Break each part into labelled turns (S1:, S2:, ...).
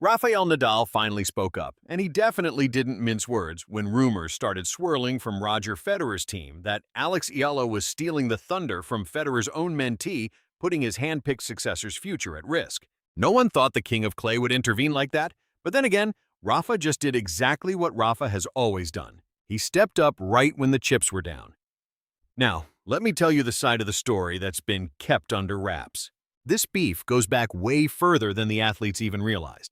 S1: Rafael Nadal finally spoke up, and he definitely didn't mince words when rumors started swirling from Roger Federer's team that Alex Eala was stealing the thunder from Federer's own mentee, putting his hand-picked successor's future at risk. No one thought the King of Clay would intervene like that, but then again, Rafa just did exactly what Rafa has always done. He stepped up right when the chips were down. Now, let me tell you the side of the story that's been kept under wraps. This beef goes back way further than the athletes even realized.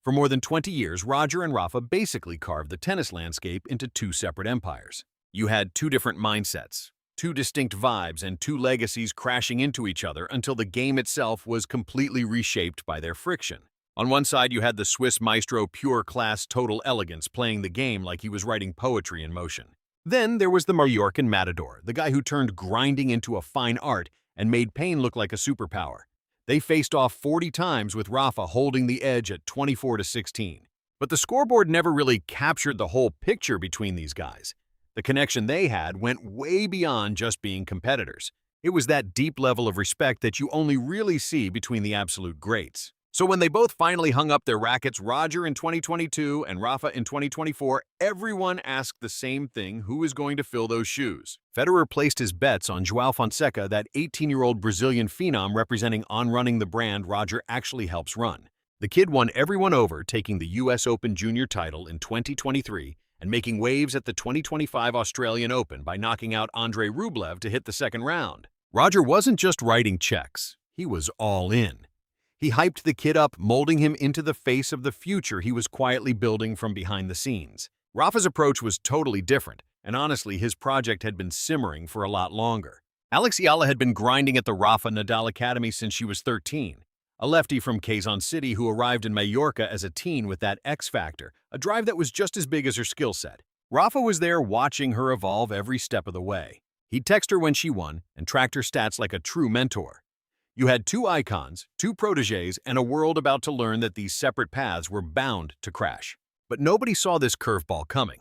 S1: For more than 20 years, Roger and Rafa basically carved the tennis landscape into two separate empires. You had two different mindsets, two distinct vibes, and two legacies crashing into each other until the game itself was completely reshaped by their friction. On one side, you had the Swiss maestro pure class total elegance playing the game like he was writing poetry in motion. Then there was the Mallorcan matador, the guy who turned grinding into a fine art and made pain look like a superpower. They faced off 40 times with Rafa holding the edge at 24-16. But the scoreboard never really captured the whole picture between these guys. The connection they had went way beyond just being competitors. It was that deep level of respect that you only really see between the absolute greats. So when they both finally hung up their rackets, Roger in 2022 and Rafa in 2024, everyone asked the same thing: who is going to fill those shoes? Federer placed his bets on João Fonseca, that 18-year-old Brazilian phenom representing On Running, the brand Roger actually helps run. The kid won everyone over, taking the US Open Junior title in 2023 and making waves at the 2025 Australian Open by knocking out Andrei Rublev to hit the second round. Roger wasn't just writing checks, he was all in. He hyped the kid up, molding him into the face of the future he was quietly building from behind the scenes. Rafa's approach was totally different, and honestly, his project had been simmering for a lot longer. Alex Eala had been grinding at the Rafa Nadal Academy since she was 13, a lefty from Quezon City who arrived in Mallorca as a teen with that X factor, a drive that was just as big as her skill set. Rafa was there watching her evolve every step of the way. He'd text her when she won and tracked her stats like a true mentor. You had two icons, two protégés, and a world about to learn that these separate paths were bound to crash. But nobody saw this curveball coming.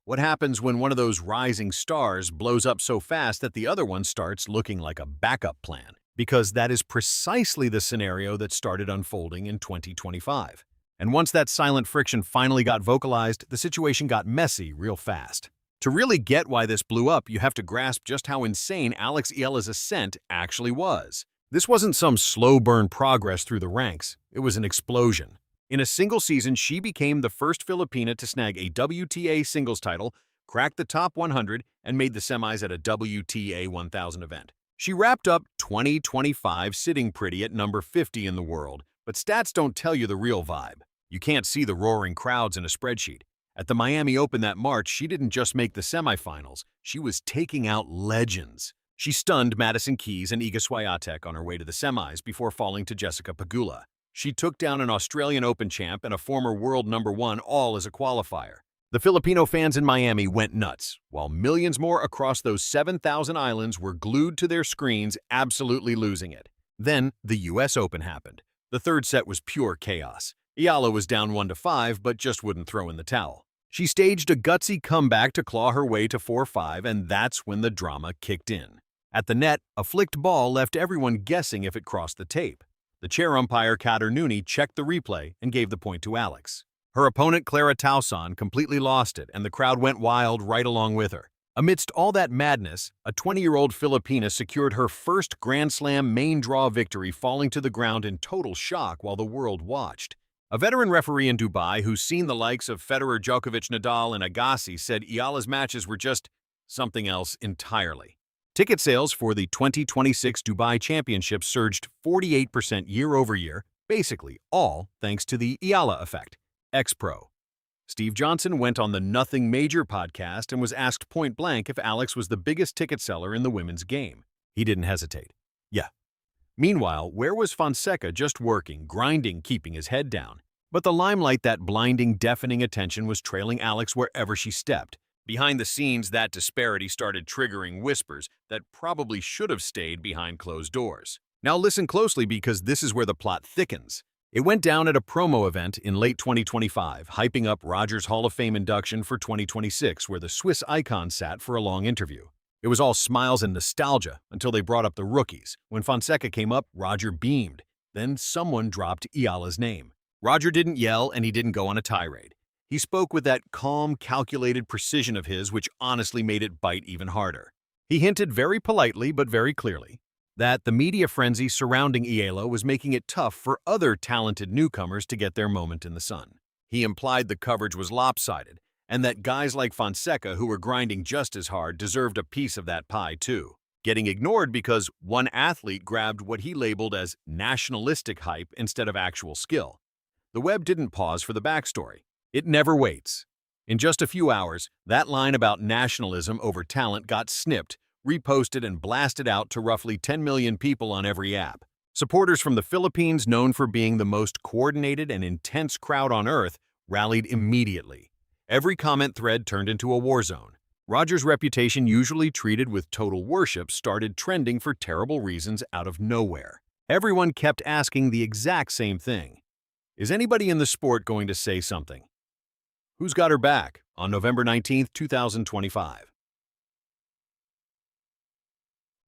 S1: What happens when one of those rising stars blows up so fast that the other one starts looking like a backup plan? Because that is precisely the scenario that started unfolding in 2025. And once that silent friction finally got vocalized, the situation got messy real fast. To really get why this blew up, you have to grasp just how insane Alex Eala's ascent actually was. This wasn't some slow-burn progress through the ranks, it was an explosion. In a single season, she became the first Filipina to snag a WTA singles title, cracked the top 100, and made the semis at a WTA 1000 event. She wrapped up 2025 sitting pretty at number 50 in the world, but stats don't tell you the real vibe. You can't see the roaring crowds in a spreadsheet. At the Miami Open that March, she didn't just make the semifinals, she was taking out legends. She stunned Madison Keys and Iga Swiatek on her way to the semis before falling to Jessica Pegula. She took down an Australian Open champ and a former world #1 all as a qualifier. The Filipino fans in Miami went nuts, while millions more across those 7,000 islands were glued to their screens, absolutely losing it. Then the US Open happened. The third set was pure chaos. Ealo was down 1-5, but just wouldn't throw in the towel. She staged a gutsy comeback to claw her way to 4-5, and that's when the drama kicked in. At the net, a flicked ball left everyone guessing if it crossed the tape. The chair umpire Kader Nooney checked the replay and gave the point to Alex. Her opponent Clara Tauson completely lost it, and the crowd went wild right along with her. Amidst all that madness, a 20-year-old Filipina secured her first Grand Slam main draw victory, falling to the ground in total shock while the world watched. A veteran referee in Dubai who's seen the likes of Federer, Djokovic, Nadal, and Agassi said Eala's matches were just something else entirely. Ticket sales for the 2026 Dubai Championship surged 48% year-over-year, basically all thanks to the Eala effect. Ex-pro Steve Johnson went on the Nothing Major podcast and was asked point-blank if Alex was the biggest ticket seller in the women's game. He didn't hesitate. Yeah. Meanwhile, where was Fonseca, just working, grinding, keeping his head down? But the limelight, that blinding, deafening attention, was trailing Alex wherever she stepped. Behind the scenes, that disparity started triggering whispers that probably should have stayed behind closed doors. Now listen closely, because this is where the plot thickens. It went down at a promo event in late 2025, hyping up Roger's Hall of Fame induction for 2026, where the Swiss icon sat for a long interview. It was all smiles and nostalgia until they brought up the rookies. When Fonseca came up, Roger beamed. Then someone dropped Eala's name. Roger didn't yell and he didn't go on a tirade. He spoke with that calm, calculated precision of his which honestly made it bite even harder. He hinted very politely but very clearly that the media frenzy surrounding Ealo was making it tough for other talented newcomers to get their moment in the sun. He implied the coverage was lopsided and that guys like Fonseca who were grinding just as hard deserved a piece of that pie too, getting ignored because one athlete grabbed what he labeled as nationalistic hype instead of actual skill. The web didn't pause for the backstory. It never waits. In just a few hours, that line about nationalism over talent got snipped, reposted, and blasted out to roughly 10 million people on every app. Supporters from the Philippines, known for being the most coordinated and intense crowd on Earth, rallied immediately. Every comment thread turned into a war zone. Roger's reputation, usually treated with total worship, started trending for terrible reasons out of nowhere. Everyone kept asking the exact same thing. Is anybody in the sport going to say something? Who's got her back? On November 19, 2025.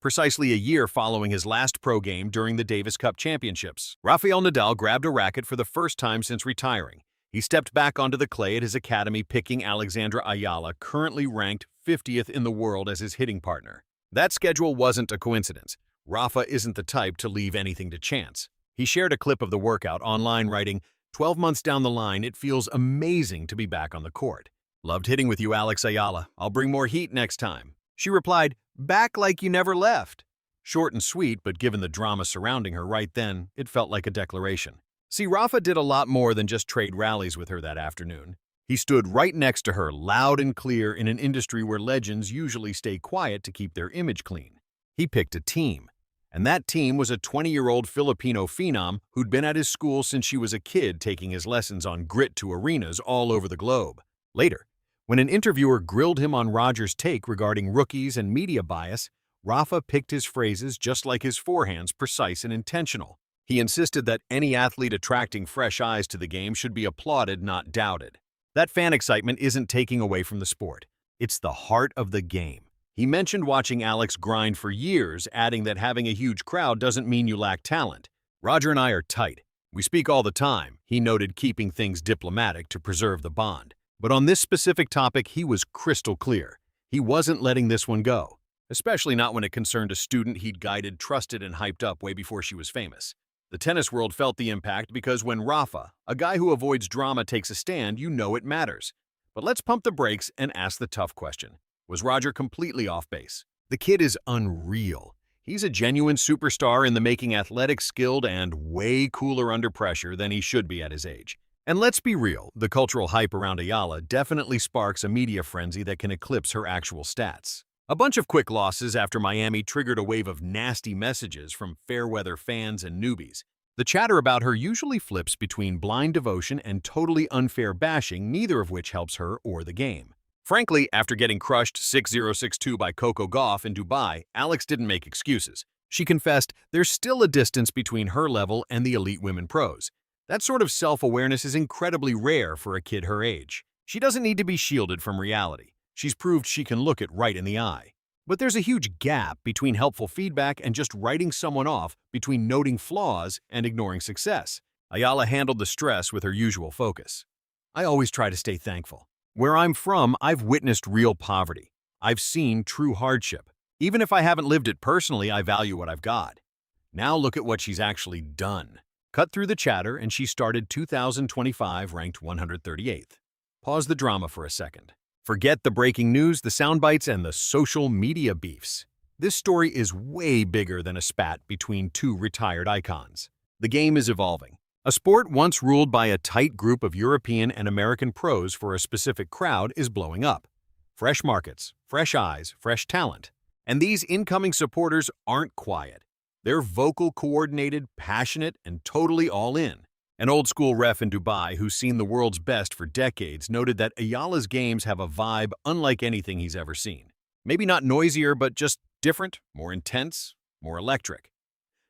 S1: Precisely a year following his last pro game during the Davis Cup Championships, Rafael Nadal grabbed a racket for the first time since retiring. He stepped back onto the clay at his academy, picking Alex Eala, currently ranked 50th in the world, as his hitting partner. That schedule wasn't a coincidence. Rafa isn't the type to leave anything to chance. He shared a clip of the workout online, writing, "12 months down the line, it feels amazing to be back on the court. Loved hitting with you, Alex Eala. I'll bring more heat next time." She replied, "Back like you never left." Short and sweet, but given the drama surrounding her right then, it felt like a declaration. See, Rafa did a lot more than just trade rallies with her that afternoon. He stood right next to her, loud and clear, in an industry where legends usually stay quiet to keep their image clean. He picked a team. And that team was a 20-year-old Filipino phenom who'd been at his school since she was a kid, taking his lessons on grit to arenas all over the globe. Later, when an interviewer grilled him on Roger's take regarding rookies and media bias, Rafa picked his phrases just like his forehands, precise and intentional. He insisted that any athlete attracting fresh eyes to the game should be applauded, not doubted. That fan excitement isn't taking away from the sport. It's the heart of the game. He mentioned watching Alex grind for years, adding that having a huge crowd doesn't mean you lack talent. "Roger and I are tight. We speak all the time," he noted, keeping things diplomatic to preserve the bond. But on this specific topic, he was crystal clear. He wasn't letting this one go, especially not when it concerned a student he'd guided, trusted, and hyped up way before she was famous. The tennis world felt the impact because when Rafa, a guy who avoids drama, takes a stand, you know it matters. But let's pump the brakes and ask the tough question. Was Roger completely off base? The kid is unreal. He's a genuine superstar in the making, athletic, skilled, and way cooler under pressure than he should be at his age. And let's be real, the cultural hype around Eala definitely sparks a media frenzy that can eclipse her actual stats. A bunch of quick losses after Miami triggered a wave of nasty messages from fair-weather fans and newbies. The chatter about her usually flips between blind devotion and totally unfair bashing, neither of which helps her or the game. Frankly, after getting crushed 6-0, 6-2 by Coco Gauff in Dubai, Alex didn't make excuses. She confessed there's still a distance between her level and the elite women pros. That sort of self-awareness is incredibly rare for a kid her age. She doesn't need to be shielded from reality. She's proved she can look it right in the eye. But there's a huge gap between helpful feedback and just writing someone off, between noting flaws and ignoring success. Eala handled the stress with her usual focus. "I always try to stay thankful. Where I'm from, I've witnessed real poverty. I've seen true hardship. Even if I haven't lived it personally, I value what I've got. Now look at what she's actually done." Cut through the chatter, and she started 2025 ranked 138th. Pause the drama for a second. Forget the breaking news, the sound bites, and the social media beefs. This story is way bigger than a spat between two retired icons. The game is evolving. A sport once ruled by a tight group of European and American pros for a specific crowd is blowing up. Fresh markets, fresh eyes, fresh talent. And these incoming supporters aren't quiet. They're vocal, coordinated, passionate, and totally all in. An old-school ref in Dubai who's seen the world's best for decades noted that Eala's games have a vibe unlike anything he's ever seen. Maybe not noisier, but just different, more intense, more electric.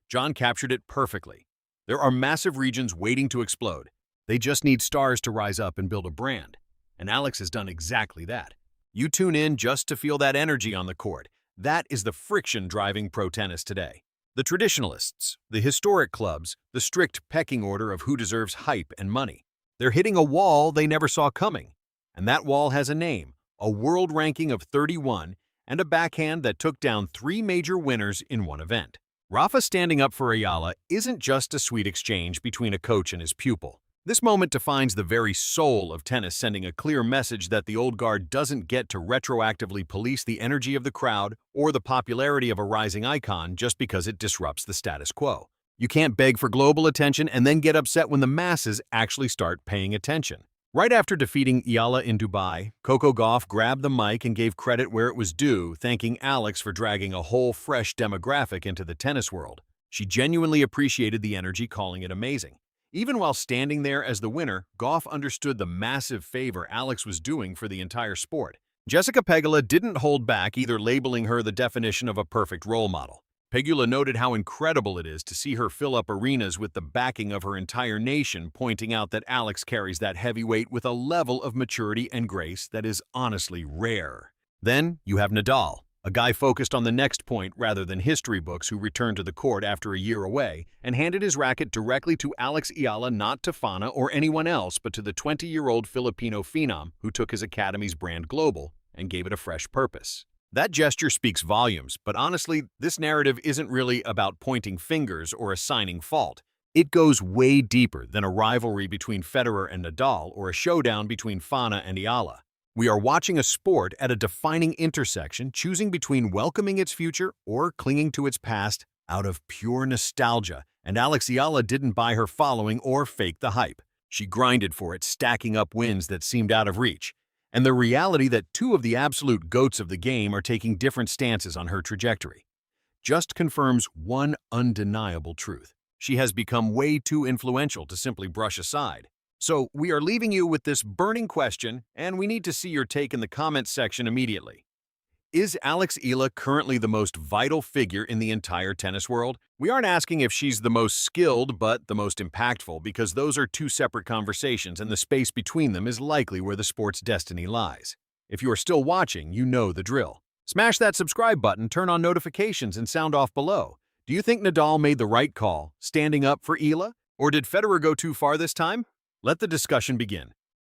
S1: John captured it perfectly. There are massive regions waiting to explode. They just need stars to rise up and build a brand. And Alex has done exactly that. You tune in just to feel that energy on the court. That is the friction driving pro tennis today. The traditionalists, the historic clubs, the strict pecking order of who deserves hype and money. They're hitting a wall they never saw coming. And that wall has a name, a world ranking of 31, and a backhand that took down 3 major winners in one event. Rafa standing up for Eala isn't just a sweet exchange between a coach and his pupil. This moment defines the very soul of tennis, sending a clear message that the old guard doesn't get to retroactively police the energy of the crowd or the popularity of a rising icon just because it disrupts the status quo. You can't beg for global attention and then get upset when the masses actually start paying attention. Right after defeating Eala in Dubai, Coco Gauff grabbed the mic and gave credit where it was due, thanking Alex for dragging a whole fresh demographic into the tennis world. She genuinely appreciated the energy, calling it amazing. Even while standing there as the winner, Gauff understood the massive favor Alex was doing for the entire sport. Jessica Pegula didn't hold back, either labeling her the definition of a perfect role model. Pegula noted how incredible it is to see her fill up arenas with the backing of her entire nation, pointing out that Alex carries that heavyweight with a level of maturity and grace that is honestly rare. Then you have Nadal, a guy focused on the next point rather than history books, who returned to the court after a year away and handed his racket directly to Alex Eala, not to Fana or anyone else, but to the 20-year-old Filipino phenom who took his academy's brand global and gave it a fresh purpose. That gesture speaks volumes, but honestly, this narrative isn't really about pointing fingers or assigning fault. It goes way deeper than a rivalry between Federer and Nadal or a showdown between Fana and Eala. We are watching a sport at a defining intersection, choosing between welcoming its future or clinging to its past out of pure nostalgia, and Alex Eala didn't buy her following or fake the hype. She grinded for it, stacking up wins that seemed out of reach. And the reality that 2 of the absolute GOATs of the game are taking different stances on her trajectory just confirms one undeniable truth. She has become way too influential to simply brush aside. So we are leaving you with this burning question, and we need to see your take in the comments section immediately. Is Alex Eala currently the most vital figure in the entire tennis world? We aren't asking if she's the most skilled, but the most impactful, because those are 2 separate conversations, and the space between them is likely where the sport's destiny lies. If you are still watching, you know the drill. Smash that subscribe button, turn on notifications, and sound off below. Do you think Nadal made the right call, standing up for Eala? Or did Federer go too far this time? Let the discussion begin.